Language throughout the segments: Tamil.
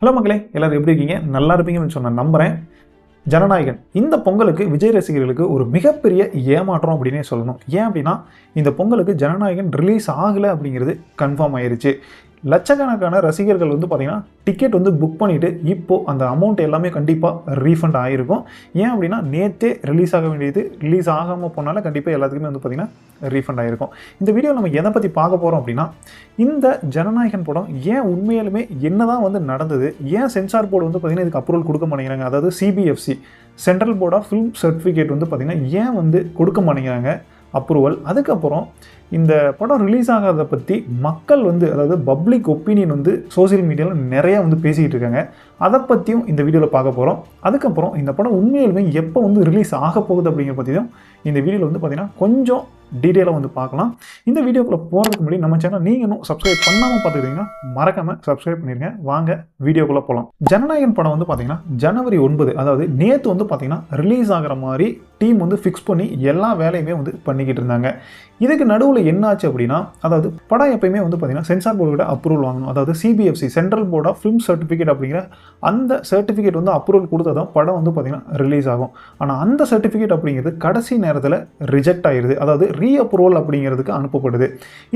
ஹலோ மக்களே, எல்லாரும் எப்படி இருக்கீங்க? நல்லா இருப்பீங்கன்னு சொன்ன நம்புகிறேன். ஜனநாயகன் இந்த பொங்கலுக்கு விஜய் ரசிகர்களுக்கு ஒரு மிகப்பெரிய ஏமாற்றம் அப்படின்னே சொல்லணும். ஏன் அப்படின்னா, இந்த பொங்கலுக்கு ஜனநாயகன் ரிலீஸ் ஆகலை அப்படிங்கிறது கன்ஃபார்ம் ஆயிருச்சு. லட்சக்கணக்கான ரசிகர்கள் வந்து பார்த்தீங்கன்னா டிக்கெட் வந்து புக் பண்ணிவிட்டு இப்போது அந்த அமௌண்ட் எல்லாமே கண்டிப்பாக ரீஃபண்ட் ஆகிருக்கும். ஏன் அப்படின்னா, நேற்றே ரிலீஸ் ஆக வேண்டியது ரிலீஸ் ஆகாமல் போனால கண்டிப்பாக எல்லாத்துக்குமே வந்து பார்த்திங்கன்னா ரீஃபண்ட் ஆகிருக்கும். இந்த வீடியோவில் நம்ம எதை பற்றி பார்க்க போகிறோம் அப்படின்னா, இந்த ஜனநாயகன் படம் ஏன் உண்மையாலுமே என்ன தான் வந்து நடந்தது, ஏன் சென்சார் போர்டு வந்து பார்த்திங்கன்னா இதுக்கு அப்ரூவல் கொடுக்க மாட்டேங்கிறாங்க, அதாவது CBFC central board of film certificate வந்து பார்த்திங்கன்னா ஏன் வந்து கொடுக்க மாட்டேங்கிறாங்க அப்ரூவல். அதுக்கப்புறம் இந்த படம் ரிலீஸ் ஆகாத பற்றி மக்கள் வந்து, அதாவது பப்ளிக் ஒப்பீனியன் வந்து சோசியல் மீடியாவில் நிறையா வந்து பேசிக்கிட்டு இருக்காங்க. அதை பற்றியும் இந்த வீடியோவில் பார்க்க போகிறோம். அதுக்கப்புறம் இந்த படம் உண்மையிலுமே எப்போ வந்து ரிலீஸ் ஆக போகுது அப்படிங்கிற பற்றியும் இந்த வீடியோவில் வந்து பார்த்திங்கன்னா கொஞ்சம் டீட்டெயிலாக வந்து பார்க்கலாம். இந்த வீடியோக்குள்ளே போகிறதுக்கு முன்னாடி நம்ம சேனல் நீங்கள் இன்னும் சப்ஸ்கிரைப் பண்ணாமல் பார்த்துக்கிட்டிங்கன்னா மறக்காமல் சப்ஸ்கிரைப் பண்ணிடுங்க. வாங்க வீடியோக்குள்ளே போகலாம். ஜனநாயகன் படம் வந்து பார்த்திங்கன்னா ஜனவரி 9, அதாவது நேற்று வந்து பார்த்திங்கன்னா ரிலீஸ் ஆகிற மாதிரி டீம் வந்து ஃபிக்ஸ் பண்ணி எல்லா வேலையுமே வந்து பண்ணிக்கிட்டு இருந்தாங்க. இதுக்கு நடுவில் என்ன ஆச்சு அப்படின்னா, அதாவது படம் எப்பயுமே வந்து பார்த்திங்கன்னா சென்சார் போர்டோட அப்ரூவல் வாங்கணும். அதாவது CBFC central board of film certificate அப்படிங்கிற அந்த சர்டிஃபிகேட் வந்து அப்ரூவல் கொடுத்ததான் படம் வந்து பார்த்திங்கன்னா ரிலீஸ் ஆகும். ஆனால் அந்த சர்டிஃபிகேட் அப்படிங்கிறது கடைசி நேரத்தில் ரிஜெக்ட் ஆகிடுது. அதாவது ரீஅப்ரூவல் அப்படிங்கிறதுக்கு அனுப்பப்படுது.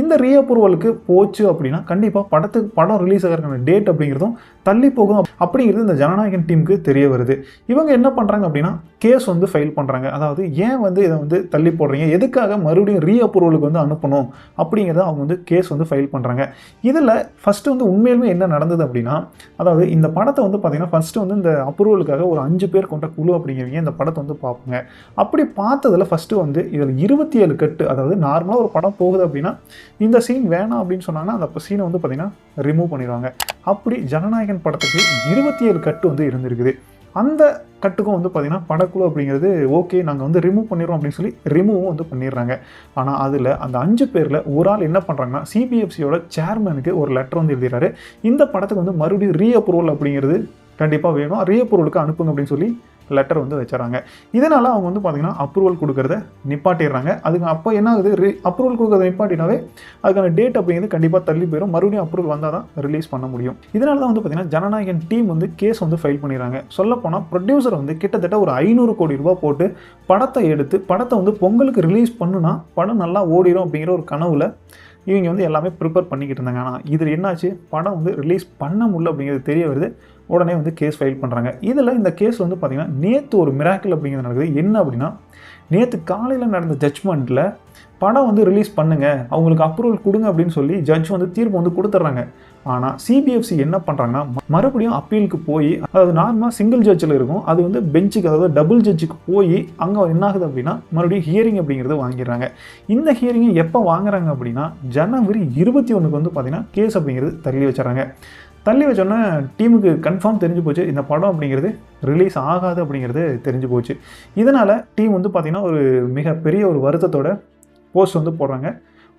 இந்த ரீஅப்ரூவலுக்கு போச்சு அப்படின்னா கண்டிப்பாக படம் ரிலீஸ் ஆகிறதுக்கான டேட் அப்படிங்கிறதும் தள்ளி போகும் அப்படிங்கிறது இந்த ஜனநாயகன் டீமுக்கு தெரிய வருது. இவங்க என்ன பண்ணுறாங்க அப்படின்னா கேஸ் வந்து ஃபைல் பண்ணுறாங்க. அதாவது ஏன் வந்து இதை வந்து தள்ளி போடுறீங்க, எதுக்காக மறுபடியும் ரீஅப்ரூவலுக்கு வந்து அனுப்பணும் அப்படிங்கிறத அவங்க வந்து கேஸ் வந்து ஃபைல் பண்ணுறாங்க. இதில் ஃபஸ்ட்டு வந்து உண்மையிலுமே என்ன நடந்தது அப்படின்னா, அதாவது இந்த படத்தை வந்து பார்த்திங்கன்னா ஃபஸ்ட்டு வந்து இந்த அப்ரூவலுக்காக ஒரு 5 பேர் கொண்ட குழு அப்படிங்கிறவங்க இந்த படத்தை வந்து பார்ப்பாங்க. அப்படி பார்த்ததில் ஃபஸ்ட்டு வந்து இதில் 27 கட்டு, அதாவது நார்மலாக ஒரு படம் போகுது அப்படின்னா இந்த சீன் வேணாம் அப்படின்னு சொன்னாங்கன்னா அந்த சீனை வந்து பார்த்திங்கன்னா ரிமூவ் பண்ணிடுவாங்க. அப்படி ஜனநாயகன் படத்துக்கு 27 கட்டு வந்து இருந்திருக்குது. அந்த கட்டுக்கும் வந்து பார்த்திங்கன்னா படக்குழு அப்படிங்கிறது ஓகே நாங்கள் வந்து ரிமூவ் பண்ணிடுறோம் அப்படின்னு சொல்லி ரிமூவும் வந்து பண்ணிடுறாங்க. ஆனால் அதில் அந்த 5 பேரில் ஒரு ஆள் என்ன பண்ணுறாங்கன்னா சிபிஎஃப்சியோட சேர்மனுக்கு ஒரு லெட்டர் வந்து எழுதுறாரு. இந்த படத்துக்கு வந்து மறுபடியும் ரீஅப்ரூவல் அப்படிங்கிறது கண்டிப்பாக வேணும், ரீஅப்ரூவலுக்கு அனுப்புங்க அப்படின்னு சொல்லி லெட்டர் வந்து வச்சுறாங்க. இதனால் அவங்க வந்து பார்த்திங்கன்னா அப்ரூவல் கொடுக்குறத நிப்பாட்டிடுறாங்க. அதுக்கு அப்போ என்ன ஆகுது, அப்ரூவல் கொடுக்குறத நிப்பாட்டினாவே அதுக்கான டேட் அப்படிங்கிறது கண்டிப்பாக தள்ளி போயிடும். மறுபடியும் அப்ரூவல் வந்தால் தான் ரிலீஸ் பண்ண முடியும். இதனால தான் வந்து பார்த்திங்கன்னா ஜனநாயகன் டீம் வந்து கேஸ் வந்து ஃபைல் பண்ணிடுறாங்க. சொல்லப்போனால் ப்ரொடியூசர் வந்து கிட்டத்தட்ட ஒரு 500 கோடி ரூபாய் போட்டு படத்தை எடுத்து படத்தை வந்து பொங்கலுக்கு ரிலீஸ் பண்ணுனா படம் நல்லா ஓடிடும் அப்படிங்கிற ஒரு கனவுல இவங்க வந்து எல்லாமே ப்ரிப்பேர் பண்ணிக்கிட்டு இருந்தாங்க. ஆனால் இதில் என்னாச்சு, படம் வந்து ரிலீஸ் பண்ண முடியல அப்படிங்கிறது தெரிய வருது. உடனே வந்து கேஸ் ஃபைல் பண்ணுறாங்க. இதில் இந்த கேஸ் வந்து பார்த்திங்கன்னா நேற்று ஒரு மிராக்கிள் அப்படிங்கிறது நடக்குது. என்ன அப்படின்னா, நேற்று காலையில் நடந்த ஜட்ஜ்மெண்ட்டில் படம் வந்து ரிலீஸ் பண்ணுங்கள், அவங்களுக்கு அப்ரூவல் கொடுங்க அப்படின்னு சொல்லி ஜட்ஜ் வந்து தீர்ப்பு வந்து கொடுத்துட்றாங்க. ஆனால் சிபிஎஃப்சி என்ன பண்ணுறாங்கன்னா மறுபடியும் அப்பீலுக்கு போய், அதாவது நார்மலாக சிங்கிள் ஜட்ஜில் இருக்கும், அது வந்து பெஞ்சுக்கு, அதாவது டபுள் ஜட்ஜுக்கு போய் அங்கே என்ன ஆகுது அப்படின்னா மறுபடியும் ஹியரிங் அப்படிங்கிறது வாங்கிடுறாங்க. இந்த ஹியரிங்கை எப்போ வாங்குறாங்க அப்படின்னா ஜனவரி 21 வந்து பார்த்திங்கன்னா கேஸ் அப்படிங்கிறது தள்ளி வச்சுறாங்க. தள்ளி வச்சோன்னே டீமுக்கு கன்ஃபார்ம் தெரிஞ்சு போச்சு, இந்த படம் அப்படிங்கிறது ரிலீஸ் ஆகாது அப்படிங்கிறது தெரிஞ்சு போச்சு. இதனால் டீம் வந்து பார்த்திங்கன்னா ஒரு மிகப்பெரிய ஒரு வருத்தத்தோட போஸ்ட் வந்து போடுறாங்க.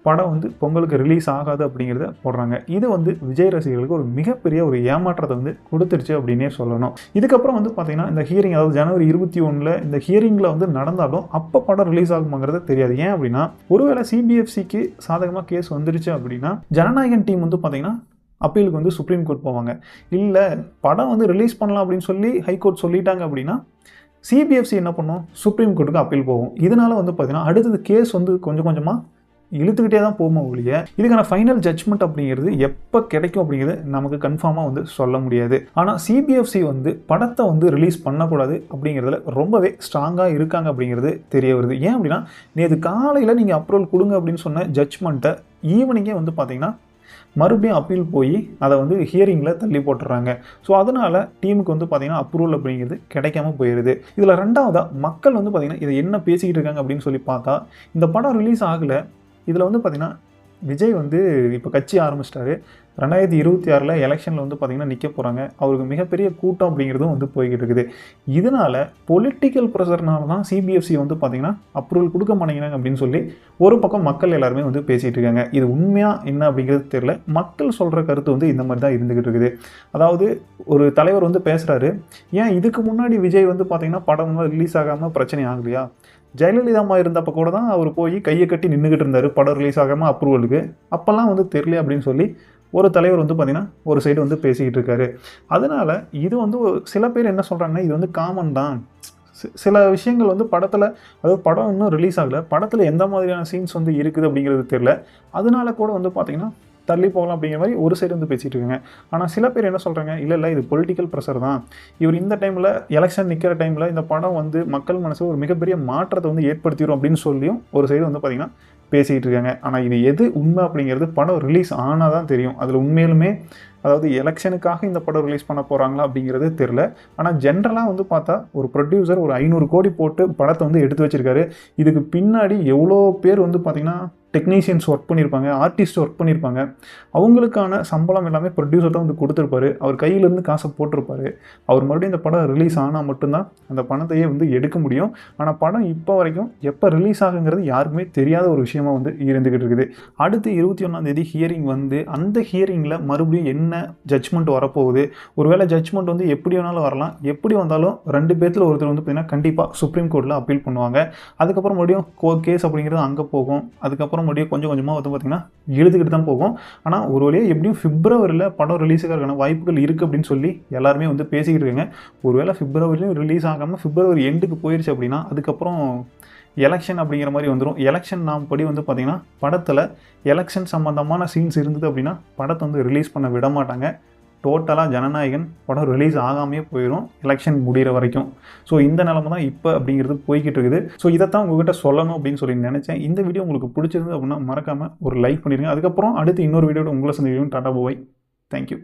படம் வந்து பொங்கலுக்கு ரிலீஸ் ஆகாது அப்படிங்கிறத போடுறாங்க. இது வந்து விஜய் ரசிகர்களுக்கு ஒரு மிகப்பெரிய ஒரு ஏமாற்றத்தை வந்து கொடுத்துருச்சு அப்படின்னே சொல்லணும். இதுக்கப்புறம் வந்து பார்த்திங்கன்னா இந்த ஹியரிங், அதாவது ஜனவரி 21 இந்த ஹியரிங்கில் வந்து நடந்தாலும் அப்போ படம் ரிலீஸ் ஆகுமாங்கிறது தெரியாது. ஏன் அப்படின்னா, ஒருவேளை சிபிஎஃப்சிக்கு சாதகமாக கேஸ் வந்துருச்சு அப்படின்னா ஜனநாயகன் டீம் வந்து பார்த்திங்கன்னா அப்பீலுக்கு வந்து சுப்ரீம் கோர்ட் போவாங்க. இல்லை படம் வந்து ரிலீஸ் பண்ணலாம் அப்படின்னு சொல்லி ஹைகோர்ட் சொல்லிட்டாங்க அப்படின்னா சிபிஎஃப்சி என்ன பண்ணும், சுப்ரீம் கோர்ட்டுக்கு அப்பீல் போகும். இதனால் வந்து பார்த்திங்கன்னா அடுத்தது கேஸ் வந்து கொஞ்சம் கொஞ்சமாக இழுத்துக்கிட்டே தான் போகும் ஒழிய இதுக்கான ஃபைனல் ஜட்ஜ்மெண்ட் அப்படிங்கிறது எப்போ கிடைக்கும் அப்படிங்கிறது நமக்கு கன்ஃபார்மாக வந்து சொல்ல முடியாது. ஆனால் சிபிஎஃப்சி வந்து படத்தை வந்து ரிலீஸ் பண்ணக்கூடாது அப்படிங்கிறதுல ரொம்பவே ஸ்ட்ராங்காக இருக்காங்க அப்படிங்கிறது தெரிய வருது. ஏன் அப்படின்னா, நேற்று காலையில் நீங்கள் அப்ரூவல் கொடுங்க அப்படின்னு சொன்ன ஜட்ஜ்மெண்ட்டை ஈவினிங்கே வந்து பார்த்திங்கன்னா மறுபடியும் அப்பீல் போய் அதை வந்து ஹியரிங்கில் தள்ளி போட்டுறாங்க. ஸோ அதனால் டீமுக்கு வந்து பார்த்திங்கன்னா அப்ரூவல் அப்படிங்கிறது கிடைக்காம போயிடுது. இதில் ரெண்டாவதாக மக்கள் வந்து பார்த்திங்கன்னா இதை என்ன பேசிக்கிட்டு இருக்காங்க அப்படின்னு சொல்லி பார்த்தா, இந்த படம் ரிலீஸ் ஆகலை, இதில் வந்து பார்த்திங்கன்னா விஜய் வந்து இப்போ கட்சி ஆரம்பிச்சிட்டாரு. 2026 எலெக்ஷனில் வந்து பார்த்திங்கன்னா நிற்க போகிறாங்க. அவருக்கு மிகப்பெரிய கூட்டம் அப்படிங்கிறதும் வந்து போய்கிட்டு இருக்குது. இதனால் பொலிட்டிக்கல் ப்ரெஷர்னால தான் சிபிஎஃப்சி வந்து பார்த்திங்கன்னா அப்ரூவல் கொடுக்க மாட்டேங்கிறாங்க அப்படின்னு சொல்லி ஒரு பக்கம் மக்கள் எல்லாருமே வந்து பேசிகிட்டு இருக்காங்க. இது உண்மையாக என்ன அப்படிங்கிறது தெரியல. மக்கள் சொல்கிற கருத்து வந்து இந்த மாதிரி தான் இருந்துக்கிட்டு இருக்குது. அதாவது ஒரு தலைவர் வந்து பேசுகிறாரு, ஏன் இதுக்கு முன்னாடி விஜய் வந்து பார்த்திங்கன்னா படம் ரிலீஸ் ஆகாமல் பிரச்சனை ஆகலையா, ஜெயலலிதா அம்மா இருந்தப்போ கூட தான் அவர் போய் கையை கட்டி நின்றுக்கிட்டு இருந்தார் படம் ரிலீஸ் ஆகாமல் அப்ரூவலுக்கு, அப்போல்லாம் வந்து தெரியல அப்படின்னு சொல்லி ஒரு தலைவர் வந்து பார்த்திங்கன்னா ஒரு சைடு வந்து பேசிக்கிட்டு இருக்காரு. அதனால் இது வந்து சில பேர் என்ன சொல்கிறாங்கன்னா, இது வந்து காமன் தான். சில விஷயங்கள் வந்து படத்தில், அதாவது படம் இன்னும் ரிலீஸ் ஆகலை, படத்தில் எந்த மாதிரியான சீன்ஸ் வந்து இருக்குது அப்படிங்கிறது தெரியல. அதனால கூட வந்து பார்த்திங்கன்னா தள்ளி போகலாம் அப்படிங்கிற மாதிரி ஒரு சைடு வந்து பேசிகிட்டு இருக்காங்க. ஆனால் சில பேர் என்ன சொல்கிறாங்க, இல்லை இது பொலிட்டிக்கல் ப்ரெஷர் தான். இவர் இந்த டைமில் எலெக்ஷன் நிற்கிற டைமில் இந்த படம் வந்து மக்கள் மனசில் ஒரு மிகப்பெரிய மாற்றத்தை வந்து ஏற்படுத்திடும் அப்படின்னு சொல்லியும் ஒரு சைடு வந்து பார்த்திங்கன்னா பேசிக்கிட்டு இருக்காங்க. ஆனால் இது எது உண்மை அப்படிங்கிறது படம் ரிலீஸ் ஆனால் தான் தெரியும். அதில் உண்மையிலுமே அதாவது எலெக்ஷனுக்காக இந்த படம் ரிலீஸ் பண்ண போகிறாங்களா அப்படிங்கிறது தெரில. ஆனால் ஜென்ரலாக வந்து பார்த்தா ஒரு ப்ரொடியூசர் ஒரு 500 கோடி போட்டு படத்தை வந்து எடுத்து வச்சிருக்காரு. இதுக்கு பின்னாடி எவ்வளோ பேர் வந்து பார்த்திங்கன்னா டெக்னீஷியன்ஸ் ஒர்க் பண்ணியிருப்பாங்க, ஆர்டிஸ்ட் ஒர்க் பண்ணியிருப்பாங்க. அவங்களுக்கான சம்பளம் எல்லாமே ப்ரொடியூசர் தான் வந்து கொடுத்துருப்பாரு. அவர் கையிலேருந்து காசை போட்டிருப்பாரு. அவர் மறுபடியும் இந்த படம் ரிலீஸ் ஆனால் மட்டும்தான் அந்த பணத்தையே வந்து எடுக்க முடியும். ஆனால் படம் இப்போ வரைக்கும் எப்போ ரிலீஸ் ஆகுங்கிறது யாருக்குமே தெரியாத ஒரு விஷயமா வந்து இருந்துக்கிட்டு இருக்குது. அடுத்து 21ஆம் ஹியரிங் வந்து அந்த ஹியரிங்கில் மறுபடியும் என்ன ஜட்ஜ்மெண்ட் வரப்போகுது. ஒருவேளை ஜட்ஜ்மெண்ட் வந்து எப்படி வேணாலும் வரலாம். எப்படி வந்தாலும் 2 பேர்த்தில் ஒருத்தர் வந்து பார்த்திங்கன்னா கண்டிப்பாக சுப்ரீம் கோர்ட்டில் அப்பீல் பண்ணுவாங்க. அதுக்கப்புறம் மறுபடியும் கேஸ் அப்படிங்கிறது அங்கே போகும். அதுக்கப்புறம் மறுபடியும் கொஞ்சம் கொஞ்சமாக வந்து பார்த்திங்கன்னா எழுதுக்கிட்டு தான் போகும். ஆனால் ஒரு வழியாக எப்படியும் பிப்ரவரியில் படம் ரிலீஸுக்கான வாய்ப்புகள் இருக்குது அப்படின்னு சொல்லி எல்லாருமே வந்து பேசிக்கிட்டு இருக்காங்க. ஒருவேளை பிப்ரவரிலையும் ரிலீஸ் ஆகாமல் பிப்ரவரி எண்டுக்கு போயிடுச்சு அப்படின்னா அதுக்கப்புறம் எலெக்ஷன் அப்படிங்கிற மாதிரி வந்துடும். எலெக்ஷன் நாம் படி வந்து பார்த்திங்கன்னா படத்தில் எலெக்ஷன் சம்மந்தமான சீன்ஸ் இருந்தது அப்படின்னா படத்தை வந்து ரிலீஸ் பண்ண விட மாட்டாங்க. டோட்டலாக ஜனநாயகன் படம் ரிலீஸ் ஆகாமையே போயிடும் எலெக்ஷன் முடிகிற வரைக்கும். ஸோ இந்த நிலமை தான் இப்போ அப்படிங்கிறது போய்கிட்டு இருக்குது. ஸோ இதைத்தான் உங்கள்கிட்ட சொல்லணும் அப்படின்னு சொல்லி நினச்சேன். இந்த வீடியோ உங்களுக்கு பிடிச்சிருந்து அப்படின்னா மறக்காமல் ஒரு லைக் பண்ணிடுங்க. அதுக்கப்புறம் அடுத்து இன்னொரு வீடியோட உங்களை சந்திக்கிறேன். டாடா பாய். தேங்க்யூ.